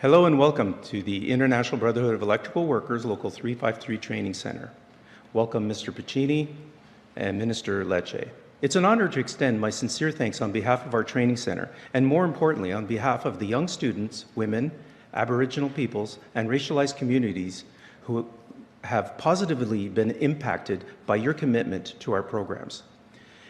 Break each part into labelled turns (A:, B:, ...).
A: Hello and welcome to the International Brotherhood of Electrical Workers Local 353 Training Center. Welcome Mr. Piccini and Minister Lecce. It's an honor to extend my sincere thanks on behalf of our training center and more importantly on behalf of the young students, women, Aboriginal peoples and racialized communities who have positively been impacted by your commitment to our programs.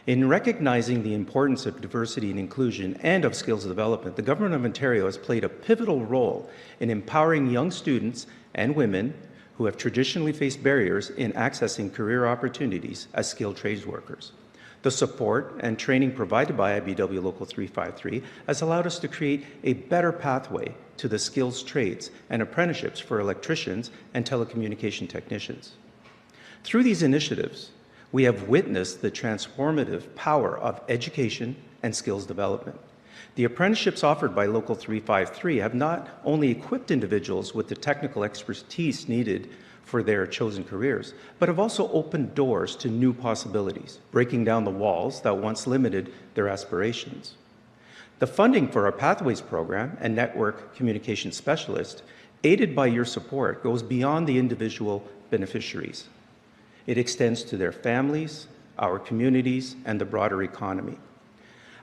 A: In recognizing the importance of diversity and inclusion and of skills development, the Government of Ontario has played a pivotal role in empowering young students and women who have traditionally faced barriers in accessing career opportunities as skilled trades workers. The support and training provided by IBEW Local 353 has allowed us to create a better pathway to the skills trades and apprenticeships for electricians and telecommunication technicians. Through these initiatives, we have witnessed the transformative power of education and skills development. The apprenticeships offered by Local 353 have not only equipped individuals with the technical expertise needed for their chosen careers, but have also opened doors to new possibilities, breaking down the walls that once limited their aspirations. The funding for our Pathways program and Network Communication Specialist, aided by your support, goes beyond the individual beneficiaries. It extends to their families, our communities, and the broader economy.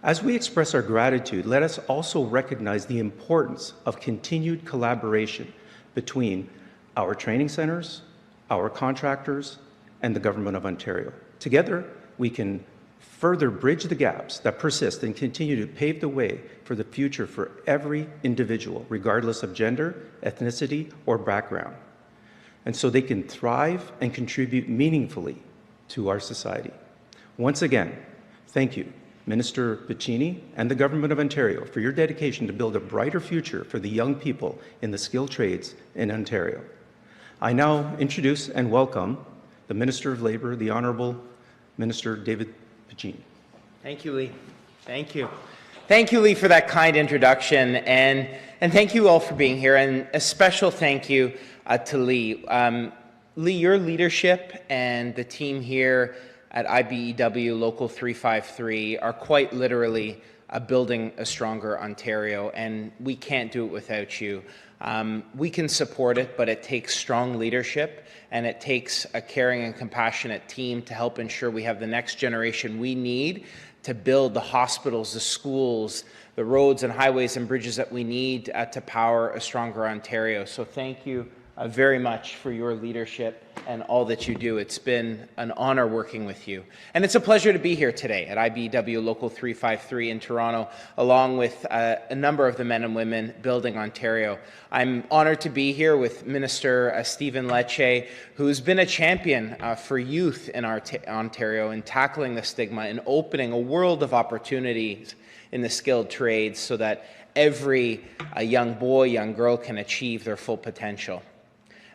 A: As we express our gratitude, let us also recognize the importance of continued collaboration between our training centers, our contractors, and the Government of Ontario. Together, we can further bridge the gaps that persist and continue to pave the way for the future for every individual, regardless of gender, ethnicity, or background, and so they can thrive and contribute meaningfully to our society. Once again, thank you, Minister Piccini and the Government of Ontario, for your dedication to build a brighter future for the young people in the skilled trades in Ontario. I now introduce and welcome the Minister of Labour, the Honourable Minister David Piccini.
B: Thank you, Lee. Thank you. Thank you, Lee, for that kind introduction, and thank you all for being here, and a special thank you to Lee. Lee, your leadership and the team here at IBEW Local 353 are quite literally building a stronger Ontario, and we can't do it without you. We can support it, but it takes strong leadership, and it takes a caring and compassionate team to help ensure we have the next generation we need to build the hospitals, the schools, the roads and highways and bridges that we need to power a stronger Ontario. So thank you very much for your leadership and all that you do. It's been an honor working with you. And it's a pleasure to be here today at IBEW Local 353 in Toronto, along with a number of the men and women building Ontario. I'm honored to be here with Minister Stephen Lecce, who's been a champion for youth in Ontario in tackling the stigma and opening a world of opportunities in the skilled trades so that every young boy, young girl can achieve their full potential.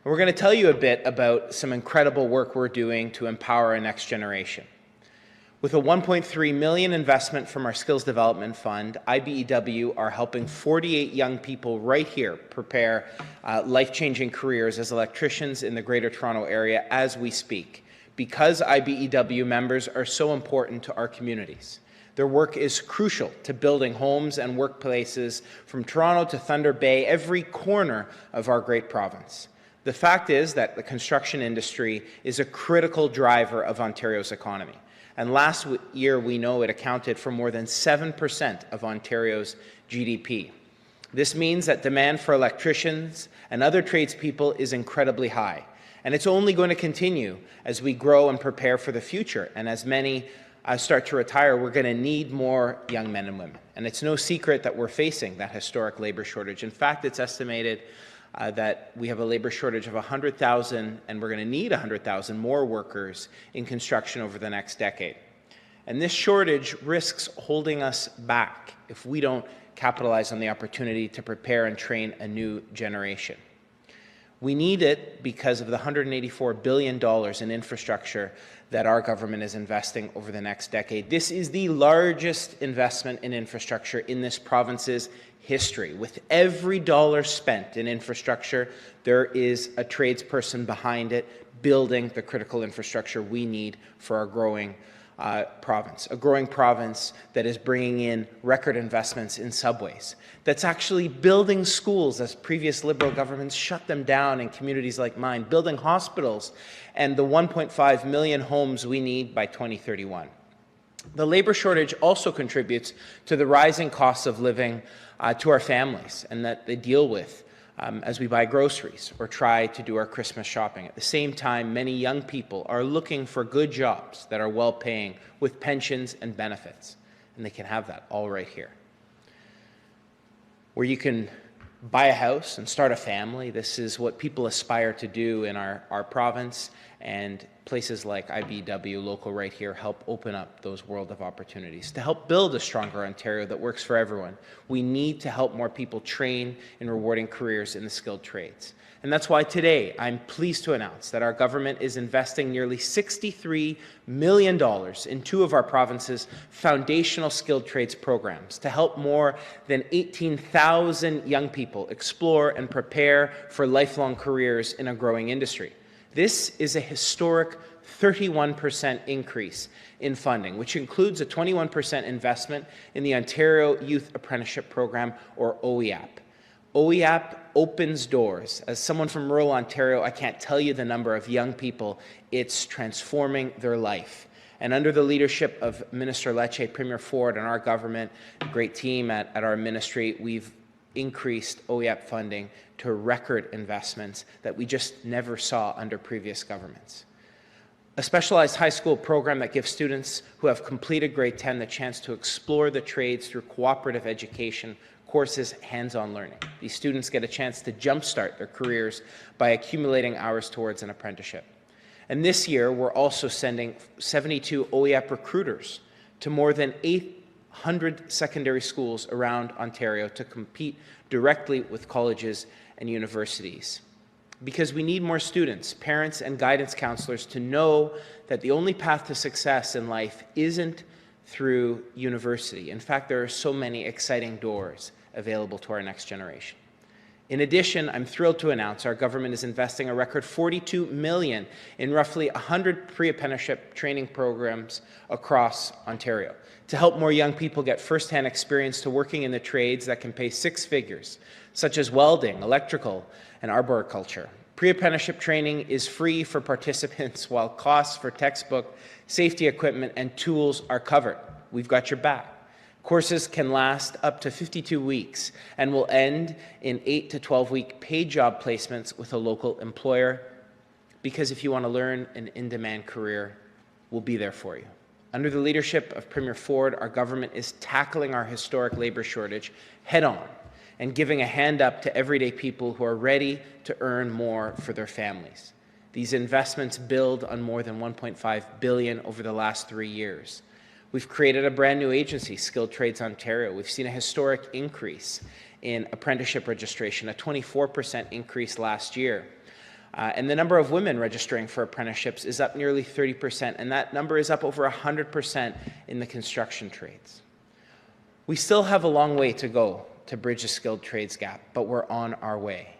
B: And we're going to tell you a bit about some incredible work we're doing to empower our next generation. With a $1.3 million investment from our Skills Development Fund, IBEW are helping 48 young people right here prepare life-changing careers as electricians in the Greater Toronto Area as we speak, because IBEW members are so important to our communities. Their work is crucial to building homes and workplaces from Toronto to Thunder Bay, every corner of our great province. The fact is that the construction industry is a critical driver of Ontario's economy. And last year, we know it accounted for more than 7% of Ontario's GDP. This means that demand for electricians and other tradespeople is incredibly high. And it's only going to continue as we grow and prepare for the future. And as many start to retire, we're going to need more young men and women. And it's no secret that we're facing that historic labor shortage. In fact, it's estimated that we have a labor shortage of 100,000, and we're going to need 100,000 more workers in construction over the next decade. And this shortage risks holding us back if we don't capitalize on the opportunity to prepare and train a new generation. We need it because of the $184 billion in infrastructure that our government is investing over the next decade. This is the largest investment in infrastructure in this province's history. With every dollar spent in infrastructure, there is a tradesperson behind it building the critical infrastructure we need for our growing province, a growing province that is bringing in record investments in subways, that's actually building schools as previous Liberal governments shut them down in communities like mine, building hospitals, and the 1.5 million homes we need by 2031. The labour shortage also contributes to the rising costs of living to our families and that they deal with as we buy groceries or try to do our Christmas shopping. At the same time, many young people are looking for good jobs that are well-paying with pensions and benefits, and they can have that all right here. Where you can buy a house and start a family. This is what people aspire to do in our province, and places like IBEW, local right here, help open up those world of opportunities. To help build a stronger Ontario that works for everyone, we need to help more people train in rewarding careers in the skilled trades. And that's why today I'm pleased to announce that our government is investing nearly $63 million in two of our province's foundational skilled trades programs to help more than 18,000 young people explore and prepare for lifelong careers in a growing industry. This is a historic 31% increase in funding, which includes a 21% investment in the Ontario Youth Apprenticeship Program, or OEAP. OEAP opens doors. As someone from rural Ontario, I can't tell you the number of young people it's transforming their life. And under the leadership of Minister Lecce, Premier Ford, and our government, a great team at our ministry, we've increased OEAP funding to record investments that we just never saw under previous governments. A specialized high school program that gives students who have completed grade 10 the chance to explore the trades through cooperative education courses, hands-on learning. These students get a chance to jumpstart their careers by accumulating hours towards an apprenticeship. And this year, we're also sending 72 OEAP recruiters to more than 800 secondary schools around Ontario to compete directly with colleges and universities. Because we need more students, parents, and guidance counselors to know that the only path to success in life isn't through university. In fact, there are so many exciting doors available to our next generation. In addition, I'm thrilled to announce our government is investing a record $42 million in roughly 100 pre-apprenticeship training programs across Ontario to help more young people get first-hand experience to working in the trades that can pay six figures, such as welding, electrical, and arboriculture. Pre-apprenticeship training is free for participants while costs for textbook, safety equipment, and tools are covered. We've got your back. Courses can last up to 52 weeks and will end in 8 to 12-week paid job placements with a local employer, because if you want to learn an in-demand career, we'll be there for you. Under the leadership of Premier Ford, our government is tackling our historic labour shortage head-on and giving a hand up to everyday people who are ready to earn more for their families. These investments build on more than $1.5 billion over the last 3 years. We've created a brand new agency, Skilled Trades Ontario. We've seen a historic increase in apprenticeship registration, a 24% increase last year. And the number of women registering for apprenticeships is up nearly 30%, and that number is up over 100% in the construction trades. We still have a long way to go to bridge the skilled trades gap, but we're on our way.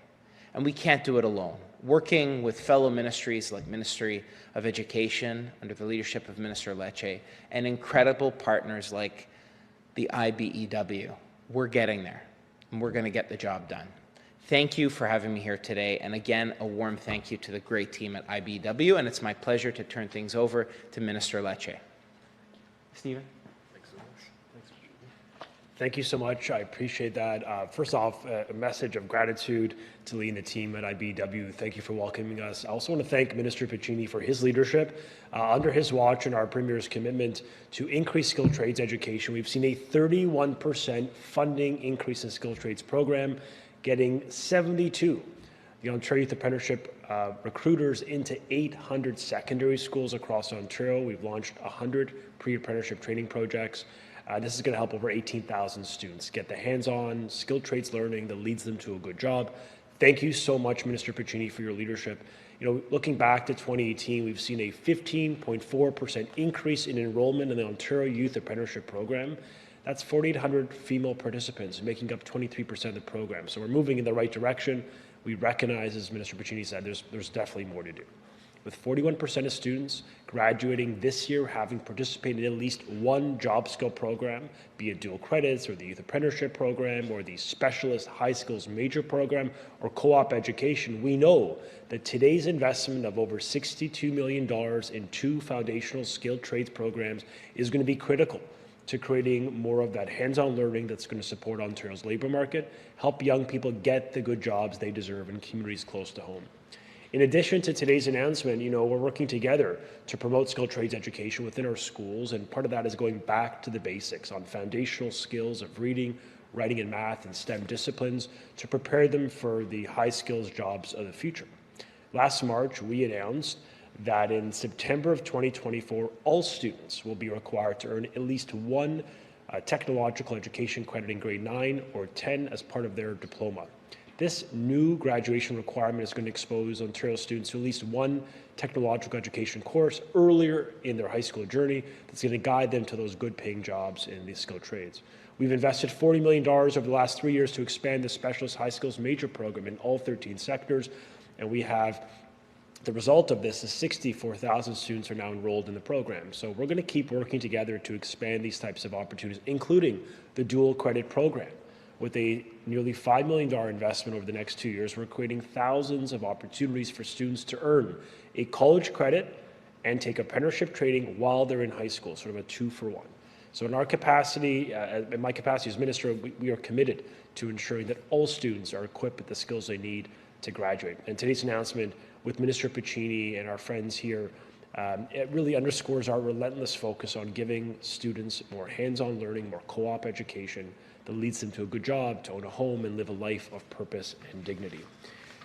B: And we can't do it alone. Working with fellow ministries like Ministry of Education under the leadership of Minister Lecce and incredible partners like the IBEW, we're getting there, and we're going to get the job done. Thank you for having me here today, and again, a warm thank you to the great team at IBEW, and it's my pleasure to turn things over to Minister Lecce. Stephen?
C: Thank you so much. I appreciate that. First off, a message of gratitude to Lee and the team at IBEW. Thank you for welcoming us. I also want to thank Minister Piccini for his leadership. Under his watch and our Premier's commitment to increase skilled trades education, we've seen a 31% funding increase in skilled trades program, getting 72 the Ontario Youth Apprenticeship recruiters into 800 secondary schools across Ontario. We've launched 100 pre-apprenticeship training projects. This is going to help over 18,000 students get the hands-on skilled trades learning that leads them to a good job. Thank you so much, Minister Piccini, for your leadership. Looking back to 2018, we've seen a 15.4% increase in enrollment in the Ontario Youth Apprenticeship Program. That's 4,800 female participants, making up 23% of the program. So we're moving in the right direction. We recognize, as Minister Piccini said, there's definitely more to do. with 41% of students graduating this year having participated in at least one job skill program, be it dual credits or the youth apprenticeship program or the specialist high skills major program or co-op education. We know that today's investment of over $62 million in 2 foundational skilled trades programs is going to be critical to creating more of that hands-on learning that's going to support Ontario's labour market, help young people get the good jobs they deserve in communities close to home. In addition to today's announcement, we're working together to promote skilled trades education within our schools, and part of that is going back to the basics on foundational skills of reading, writing, and math and STEM disciplines to prepare them for the high skills jobs of the future. Last March, we announced that in September of 2024, all students will be required to earn at least one technological education credit in grade 9 or 10 as part of their diploma. This new graduation requirement is going to expose Ontario students to at least one technological education course earlier in their high school journey that's going to guide them to those good paying jobs in these skilled trades. We've invested $40 million over the last 3 years to expand the specialist high skills major program in all 13 sectors, and we have the result of this is 64,000 students are now enrolled in the program. So we're going to keep working together to expand these types of opportunities, including the dual credit program. With a nearly $5 million investment over the next 2 years, we're creating thousands of opportunities for students to earn a college credit and take apprenticeship training while they're in high school, sort of a 2-for-1. So in our capacity, in my capacity as minister, we are committed to ensuring that all students are equipped with the skills they need to graduate. And today's announcement with Minister Piccini and our friends here, it really underscores our relentless focus on giving students more hands-on learning, more co-op education that leads them to a good job, to own a home, and live a life of purpose and dignity.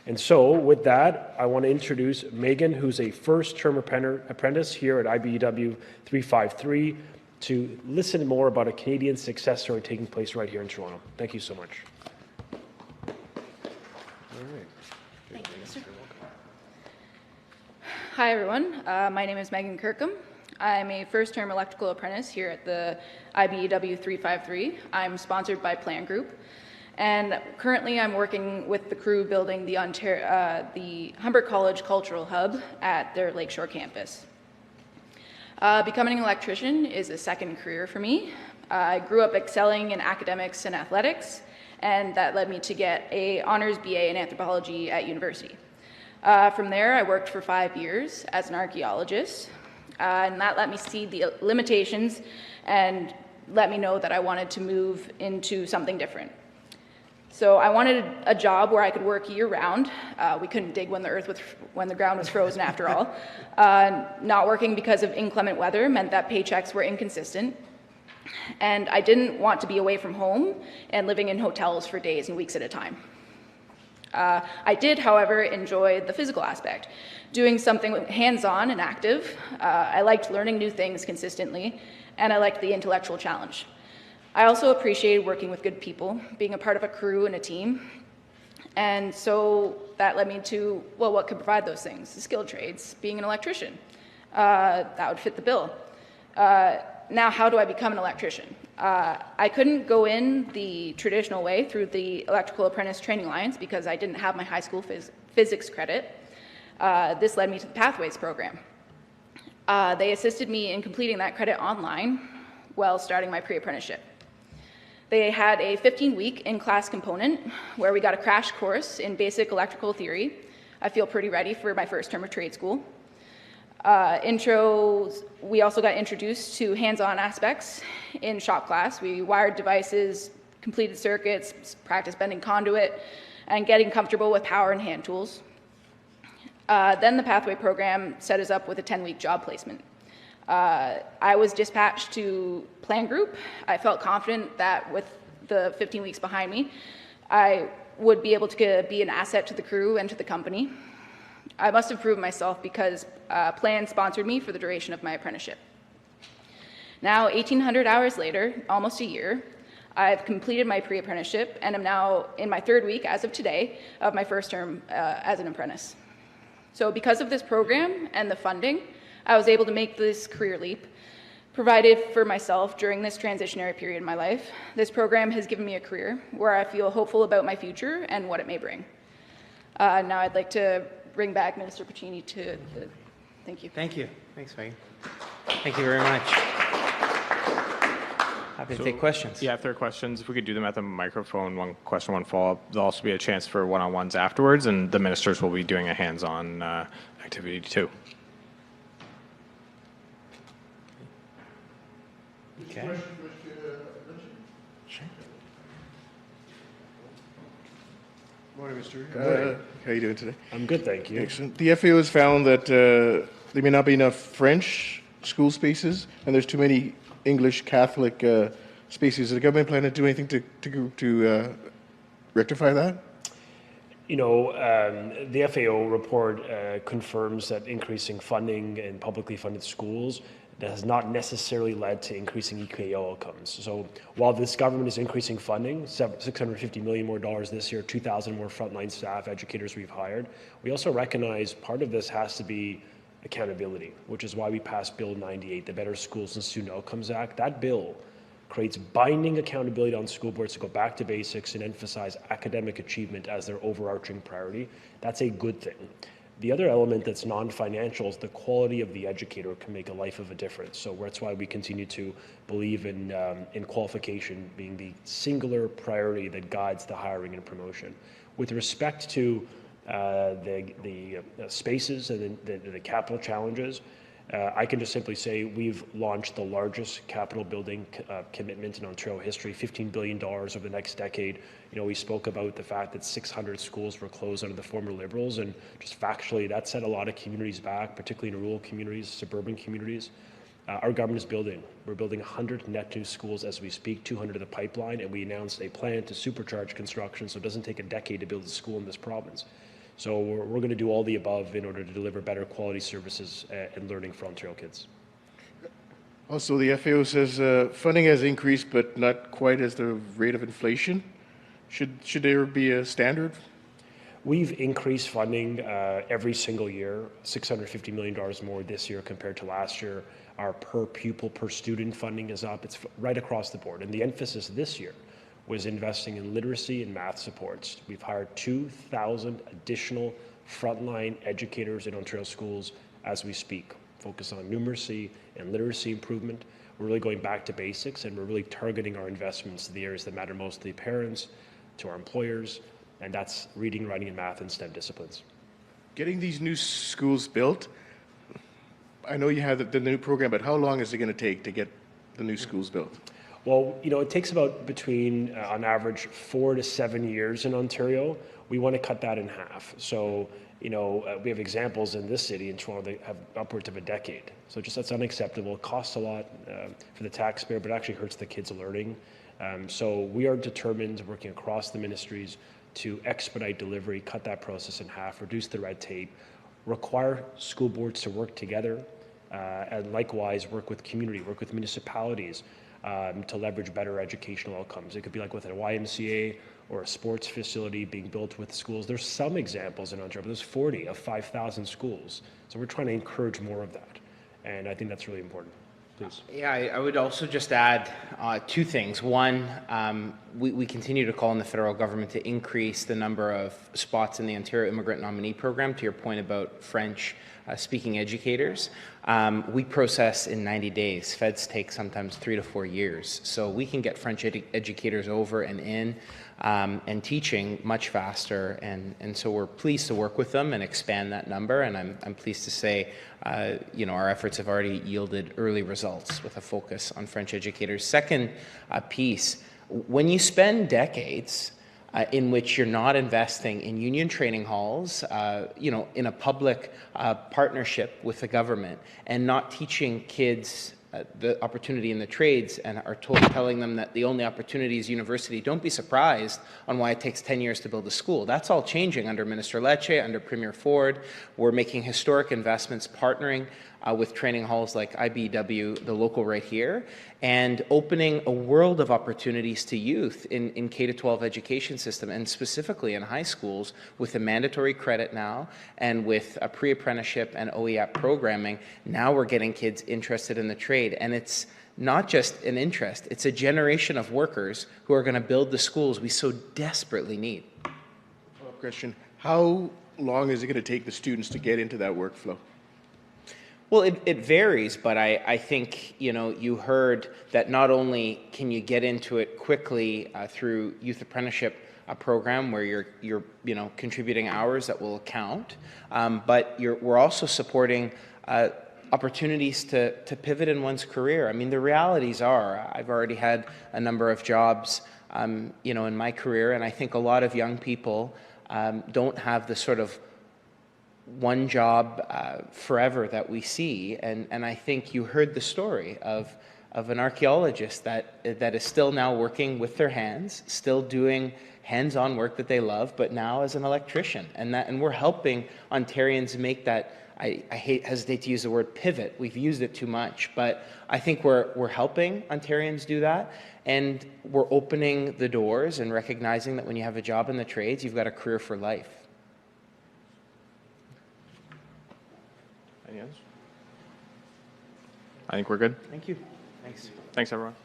C: And so with that, I want to introduce Megan, who's a first-term apprentice here at IBEW 353, to listen more about a Canadian success story taking place right here in Toronto. Thank you so much.
D: Thank you, Mr. Hi, everyone. My name is Megan Kirkham. I'm a first-term electrical apprentice here at the IBEW 353. I'm sponsored by Plan Group, and currently I'm working with the crew building the Humber College Cultural Hub at their Lakeshore campus. Becoming an electrician is a second career for me. I grew up excelling in academics and athletics, and that led me to get an honors BA in anthropology at university. From there, I worked for 5 years as an archaeologist, and that let me see the limitations and let me know that I wanted to move into something different. So I wanted a job where I could work year-round. We couldn't dig when the ground was frozen, after all. Not working because of inclement weather meant that paychecks were inconsistent, and I didn't want to be away from home and living in hotels for days and weeks at a time. I did, however, enjoy the physical aspect, doing something hands-on and active. I liked learning new things consistently, and I liked the intellectual challenge. I also appreciated working with good people, being a part of a crew and a team. And so that led me to, well, what could provide those things? The skilled trades, being an electrician. That would fit the bill. Now, how do I become an electrician? I couldn't go in the traditional way through the Electrical Apprentice Training Alliance because I didn't have my high school physics credit. This led me to the Pathways program. They assisted me in completing that credit online while starting my pre-apprenticeship. They had a 15-week in-class component where we got a crash course in basic electrical theory. I feel pretty ready for my first term of trade school. We also got introduced to hands-on aspects in shop class. We wired devices, completed circuits, practiced bending conduit, and getting comfortable with power and hand tools. Then the Pathway program set us up with a 10-week job placement. I was dispatched to Plan Group. I felt confident that with the 15 weeks behind me, I would be able to be an asset to the crew and to the company. I must have proved myself because Plan sponsored me for the duration of my apprenticeship. Now, 1,800 hours later, almost a year, I've completed my pre-apprenticeship and am now in my 3rd week, as of today, of my first term as an apprentice. So because of this program and the funding, I was able to make this career leap, provided for myself during this transitionary period in my life. This program has given me a career where I feel hopeful about my future and what it may bring. Now I'd like to bring back Minister Piccini to the Thank you.
B: Thank you. Thanks, Megan. Thank you very much. Happy to take questions.
E: Yeah, if there are questions, if we could do them at the microphone, one question, one follow-up. There'll also be a chance for one-on-ones afterwards, and the ministers will be doing a hands-on activity too.
B: Okay.
F: Morning, Mr. How are you doing today?
C: I'm good, thank you.
F: Excellent. The FAO has found that there may not be enough French school spaces, and there's too many English Catholic spaces. Is the government planning to do anything to rectify that?
C: You know, the FAO report confirms that increasing funding in publicly funded schools that has not necessarily led to increasing EQAO outcomes. So while this government is increasing funding, $650 million more this year, 2,000 more frontline staff, educators we've hired, we also recognize part of this has to be accountability, which is why we passed Bill 98, the Better Schools and Student Outcomes Act. That bill creates binding accountability on school boards to go back to basics and emphasize academic achievement as their overarching priority. That's a good thing. The other element that's non-financial is the quality of the educator can make a life of a difference. So that's why we continue to believe in qualification being the singular priority that guides the hiring and promotion. With respect to the spaces and the capital challenges, I can just simply say we've launched the largest capital building commitment in Ontario history, $15 billion over the next decade. You know, we spoke about the fact that 600 schools were closed under the former Liberals, and just factually, that set a lot of communities back, particularly in rural communities, suburban communities. Our government is building. We're building 100 net new schools as we speak, 200 in the pipeline, and we announced a plan to supercharge construction so it doesn't take a decade to build a school in this province. So we're going to do all the above in order to deliver better quality services and learning for Ontario kids.
F: Also, the FAO says funding has increased, but not quite as the rate of inflation. Should there be a standard?
C: We've increased funding every single year, $650 million more this year compared to last year. Our per pupil, per student funding is up. It's right across the board. And the emphasis this year was investing in literacy and math supports. We've hired 2,000 additional frontline educators in Ontario schools as we speak, focus on numeracy and literacy improvement. We're really going back to basics, and we're really targeting our investments to the areas that matter most to the parents, to our employers, and that's reading, writing, and math and STEM disciplines.
F: Getting these new schools built, I know you have the new program, but how long is it going to take to get the new schools built?
C: Well, you know, it takes about between, on average, 4 to 7 years in Ontario. We want to cut that in half. So, you know, we have examples in this city, in Toronto, that have upwards of a decade. So just that's unacceptable. It costs a lot for the taxpayer, but it actually hurts the kids' learning. So we are determined, working across the ministries, to expedite delivery, cut that process in half, reduce the red tape, require school boards to work together, and likewise work with community, work with municipalities, to leverage better educational outcomes. It could be like with a YMCA or a sports facility being built with schools. There's some examples in Ontario, but there's 40 of 5,000 schools. So we're trying to encourage more of that. And I think that's really important. Please.
B: Yeah, I would also just add two things. One, we continue to call on the federal government to increase the number of spots in the Ontario Immigrant Nominee Program, to your point about French speaking educators. We process in 90 days. Feds take sometimes 3 to 4 years. So we can get French educators over and in and teaching much faster. And so we're pleased to work with them and expand that number. And I'm pleased to say, you know, our efforts have already yielded early results with a focus on French educators. Second piece, when you spend decades in which you're not investing in union training halls, you know, in a public partnership with the government, and not teaching kids the opportunity in the trades, and are telling them that the only opportunity is university, don't be surprised on why it takes 10 years to build a school. That's all changing under Minister Lecce, under Premier Ford. We're making historic investments, partnering with training halls like IBEW, the local right here, and opening a world of opportunities to youth in K-12 education system, and specifically in high schools with a mandatory credit now, and with a pre-apprenticeship and OEAP programming. Now we're getting kids interested in the trade, and it's not just an interest, it's a generation of workers who are going to build the schools we so desperately need.
F: Follow-up question. How long is it going to take the students to get into that workflow?
B: Well, it varies, but I think, you know, you heard that not only can you get into it quickly through youth apprenticeship program where you're you know, contributing hours that will count, but we're also supporting opportunities to pivot in one's career. I mean, the realities are, I've already had a number of jobs, you know, in my career, and I think a lot of young people don't have the sort of one job forever that we see, and I think you heard the story of an archaeologist that is still now working with their hands, still doing hands-on work that they love, but now as an electrician, and we're helping Ontarians make that. I hesitate to use the word pivot. We've used it too much, but I think we're helping Ontarians do that, and we're opening the doors and recognizing that when you have a job in the trades, you've got a career for life.
E: Any others? I think we're good.
B: Thank you. Thanks.
E: Thanks, everyone.